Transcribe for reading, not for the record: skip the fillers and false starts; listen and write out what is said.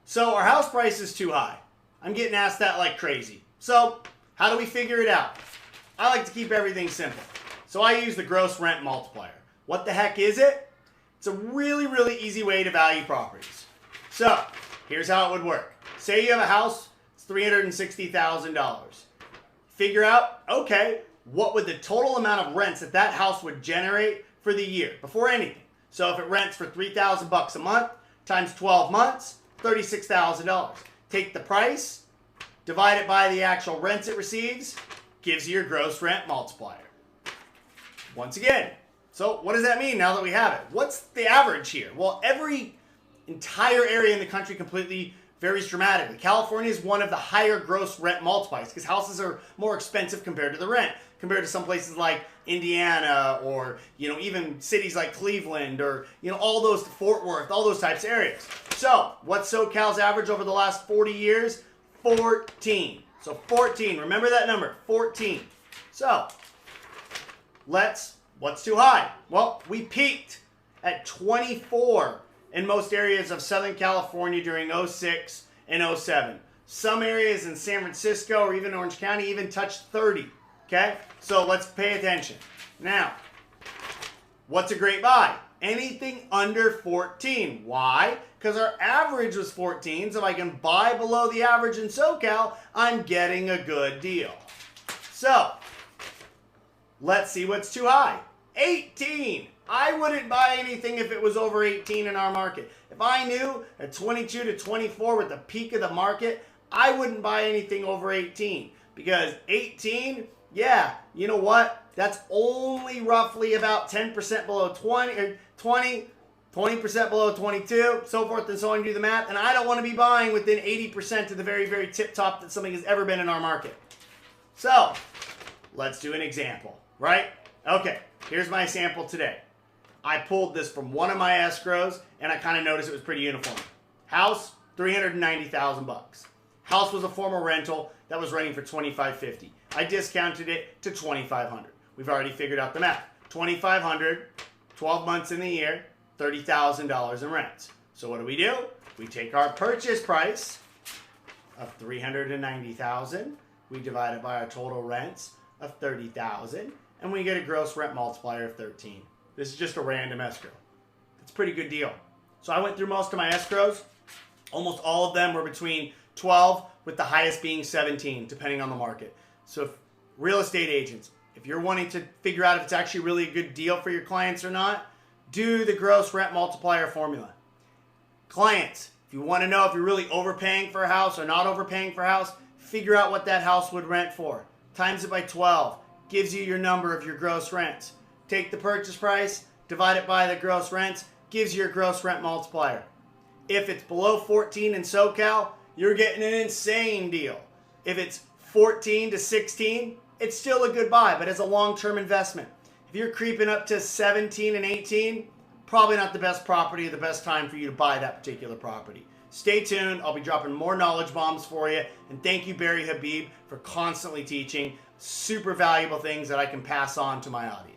So our house price is too high. I'm getting asked that like crazy. So how do we figure it out? I like to keep everything simple. So I use the gross rent multiplier. What the heck is it? It's a really, really easy way to value properties. So here's how it would work. Say you have a house, it's $360,000. Figure out, okay, what would the total amount of rents that that house would generate for the year before anything. So if it rents for $3,000 a month times 12 months, $36,000. Take the price, divide it by the actual rents it receives, gives you your gross rent multiplier. Once again, so what does that mean now that we have it? What's the average here? Well, every entire area in the country completely varies dramatically. California is one of the higher gross rent multipliers because houses are more expensive compared to the rent, compared to some places like Indiana or, even cities like Cleveland or, all those, Fort Worth, all those types of areas. So what's SoCal's average over the last 40 years? 14. So 14, remember that number, 14. So what's too high? Well, we peaked at 24 in most areas of Southern California during 06 and 07. Some areas in San Francisco or even Orange County even touched 30. Okay, so let's pay attention. Now, what's a great buy? Anything under 14. Why? Because our average was 14, so if I can buy below the average in SoCal, I'm getting a good deal. So, let's see what's too high. 18. I wouldn't buy anything if it was over 18 in our market. If I knew at 22 to 24 with the peak of the market, I wouldn't buy anything over 18. Because 18, yeah, you know what? That's only roughly about 10% below 20, or 20% below 22, so forth and so on. Do the math. And I don't want to be buying within 80% of the very, very tip top that something has ever been in our market. So, let's do an example, right? Okay, here's my sample today. I pulled this from one of my escrows, and I kind of noticed it was pretty uniform. House, $390,000. House was a former rental that was renting for $2,550. I discounted it to $2,500. We've already figured out the math. $2,500, 12 months in the year, $30,000 in rents. So what do? We take our purchase price of $390,000. We divide it by our total rents of $30,000, and we get a gross rent multiplier of 13. This is just a random escrow. It's a pretty good deal. So I went through most of my escrows. Almost all of them were between 12, with the highest being 17, depending on the market. So if real estate agents, if you're wanting to figure out if it's actually really a good deal for your clients or not, do the gross rent multiplier formula. Clients, if you want to know if you're really overpaying for a house or not overpaying for a house, figure out what that house would rent for. Times it by 12. Gives you your number of your gross rents. Take the purchase price, divide it by the gross rents, gives you your gross rent multiplier. If it's below 14 in SoCal, you're getting an insane deal. If it's 14 to 16, it's still a good buy, but as a long-term investment. If you're creeping up to 17 and 18, probably not the best property or the best time for you to buy that particular property. Stay tuned. I'll be dropping more knowledge bombs for you. And thank you, Barry Habib, for constantly teaching super valuable things that I can pass on to my audience.